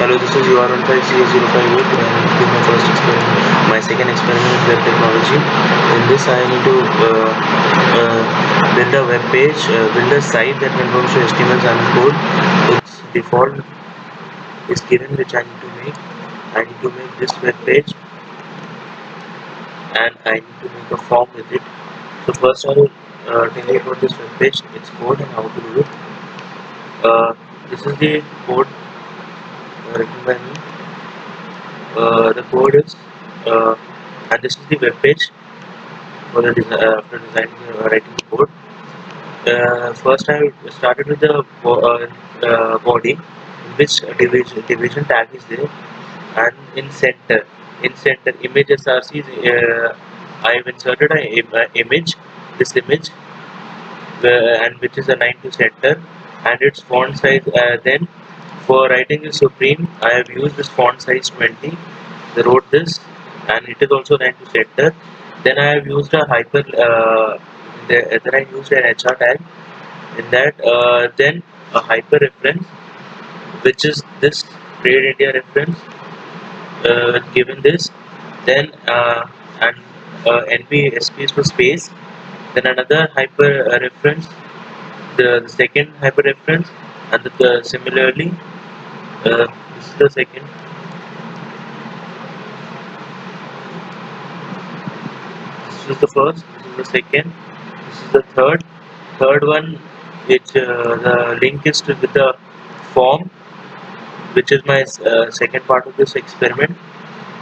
Hello, this is UR15CA058 and this is my first experiment. My second experiment is web technology. In this, I need to build a web page, build a site that contains HTML and code. Its default is given, which I need to make. I need to make this web page and I need to make a form with it. So first, I will tell you about this web page, its code, and how to do it. This is the code written by me. The code is and this is the web page for the after designing writing the code. First I started with the body, in which division tag is there, and in center image src I have inserted an image, this image, and which is aligned to center, and its font size. Then for writing the supreme, I have used this font size 20. I wrote this, and it is also aligned to center. Then I have used a hyper. Then I used an HR tag. In that, then a hyper reference, which is this Trade India reference, given this. Then and NP SP space. Then another hyper reference, the second hyperreference, and similarly this is the second, this is the first, this is the second, this is the third one, which the link is to with the form, which is my second part of this experiment.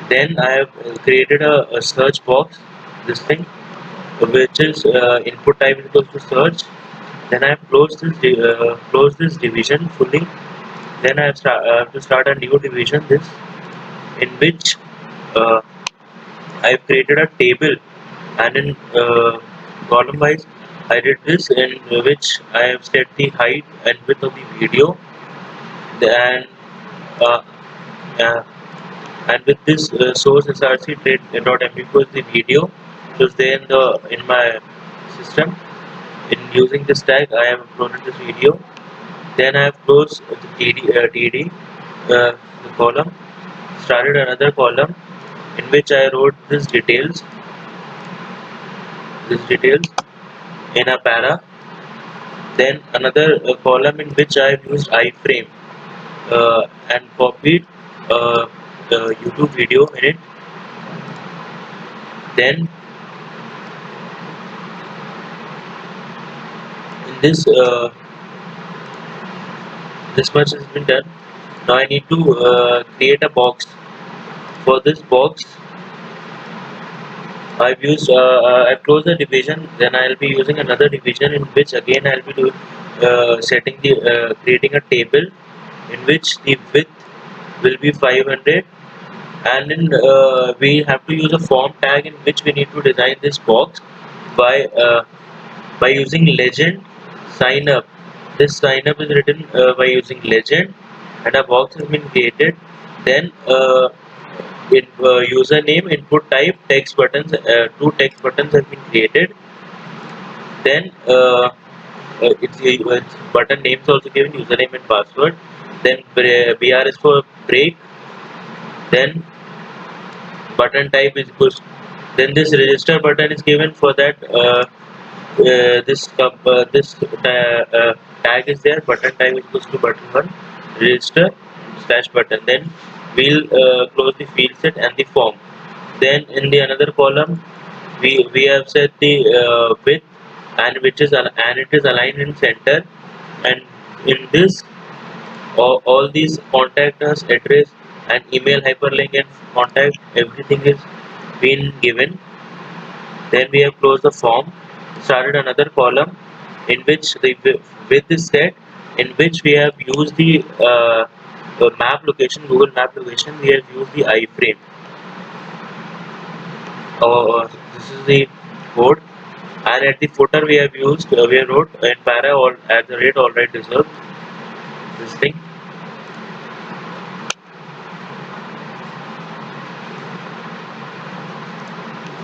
Then I have created a search box, this thing, which is input type equals to search. Then I have closed this division fully. Then I have to start a new division, this, in which uh, I have created a table, and in column wise I did this, in which I have set the height and width of the video. And uh, uh, and with this source src trade.mp equals the video, which was there in my system. In using this tag, I have uploaded this video. Then I have closed the TD, the column, started another column in which I wrote this details in a para. Then another column in which I have used iframe and copied the YouTube video in it. Then in this much has been done. Now I need to create a box. For this box, I've closed the division. Then I'll be using another division in which again I'll be setting the creating a table in which the width will be 500, and in we have to use a form tag in which we need to design this box by using legend sign up. This sign up is written by using legend, and a box has been created. Then in username, input type, text buttons, two text buttons have been created. Then it's button names also given, username and password. Then BR is for break. Then button type is equals. Then this register button is given for that. This tag is there. Button type is equals to button one, register slash button. Then we'll close the field set and the form. Then in the another column, we have set the width, and it is aligned in center. And in this, all these contact us, address, and email hyperlink and contact, everything is been given. Then we have closed the form, started another column in which the width is set, in which we have used the map location, Google Map location. We have used the iframe. This is the code, and at the footer we have used we have wrote in para or at the rate alright reserved, this thing.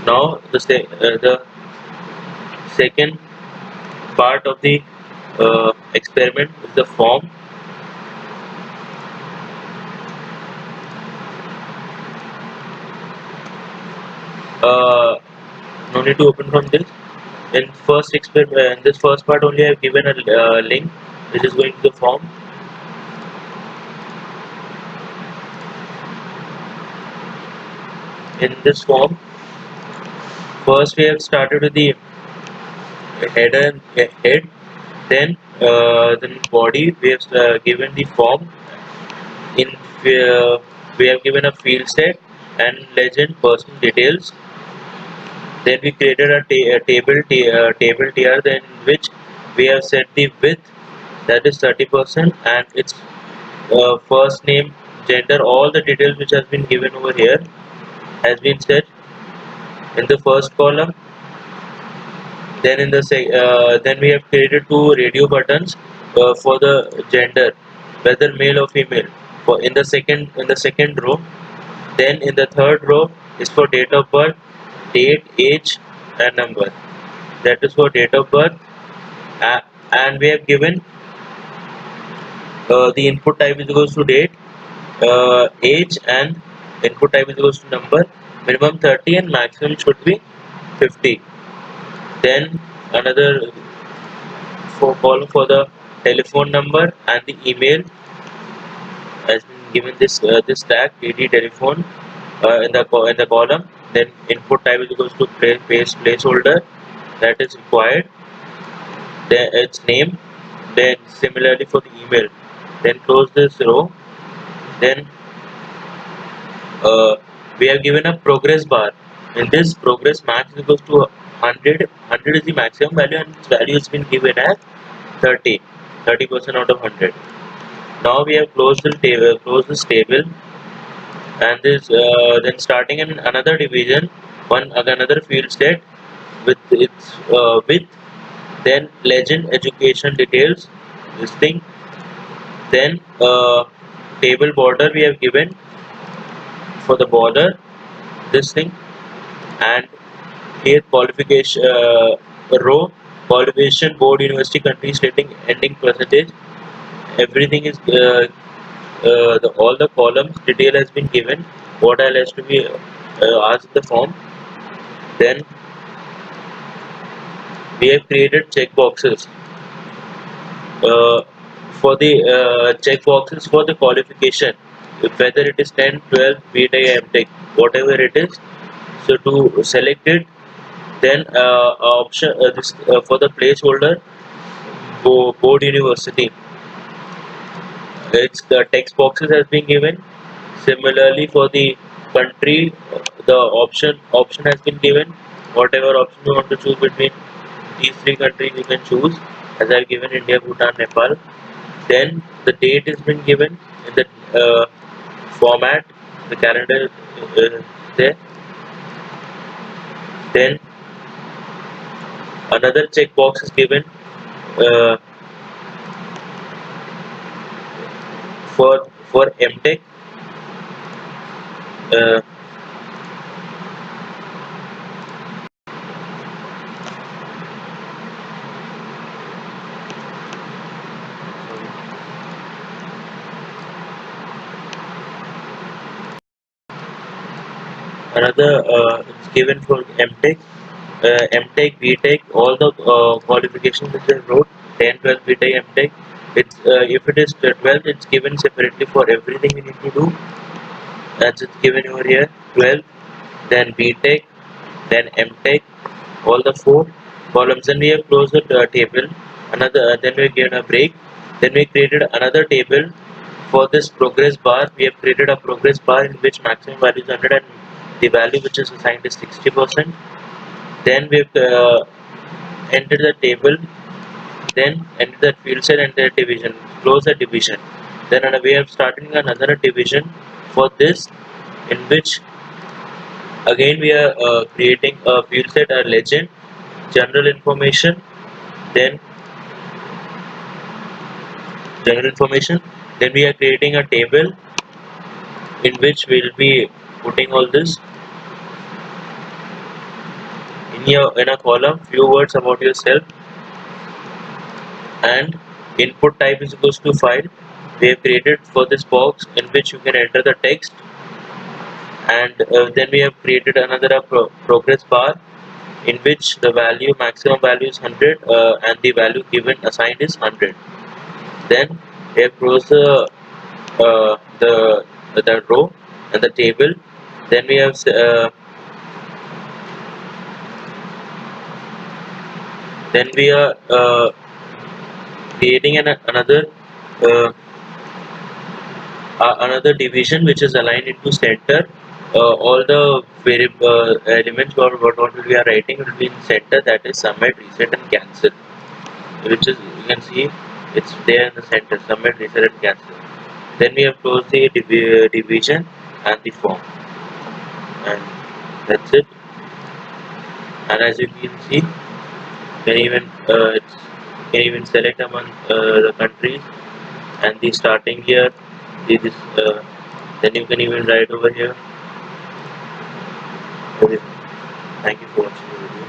Now the second part of the experiment is the form. uh, no need to open from this. In this first part only I have given a link which is going to the form. In this form, first we have started with the head, then body. We have given the form. In we have given a field set and legend personal details. Then we created a table tier, then which we have set the width, that is 30%, and its first name, gender, all the details which has been given over here has been set in the first column. Then then we have created two radio buttons for the gender, whether male or female, for in the second row. Then in the third row is for date of birth, date, age, and number. That is for date of birth. uh, and we have given the input type is equals to date, age, and input type is equals to number. Minimum 30 and maximum should be 50. Then another for column for the telephone number and the email has been given this tag dd telephone in the column. Then input type is equals to placeholder, that is required, then its name. Then similarly for the email, then close this row. Then we have given a progress bar. In this, progress max is equals to 100 is the maximum value, and its value has been given as 30% out of 100. Now we have closed this table, and this then starting in another division, another field set with its width, then legend, education details, this thing. Then table border we have given for the border, this thing. And here qualification row, qualification, board, university, country, stating, ending percentage. Everything is all the columns detail has been given, what all has to be asked in the form. Then we have created check boxes uh, for the check boxes for the qualification, whether it is 10, 12, BTech, MTech, whatever it is. So to select it, then option this for the placeholder, board, university, its the text boxes has been given. Similarly for the country, the option has been given. Whatever option you want to choose between these three countries, you can choose, as I've given India, Bhutan, Nepal. Then the date has been given in the format, the calendar there. Then another checkbox is given uh, for MTech. Uh, Another it's given for MTech, BTech, all the qualifications which I wrote, 10, 12, BTech, MTech. It's if it is 12, it's given separately for everything we need to do. That's it's given over here. 12, then BTech, then MTech, all the four columns. Then we have closed the table. Then we given a break. Then we created another table for this progress bar. We have created a progress bar in which maximum value is 100 and the value which is assigned is 60%. Then we have entered the table. Then enter the field set, enter the division. Close the division. Then we are starting another division for this, in which again we are creating a field set, a legend, general information, then general information. Then we are creating a table in which we will be putting all this in a column, few words about yourself, and input type is equals to file. We have created for this box in which you can enter the text. and then we have created another progress bar in which the maximum value is 100 and the value given assigned is 100. Then we have closed the row and the table. Then we have then we are creating uh, another division which is aligned into center. All the variable elements what we are writing will be in center, that is submit, reset and cancel, which is you can see it's there in the center, submit, reset and cancel. Then we have closed the division and the form, and that's it. And as you can see, you can even select among the countries and the starting year. This then you can even write over here. Okay. Thank you for watching the video.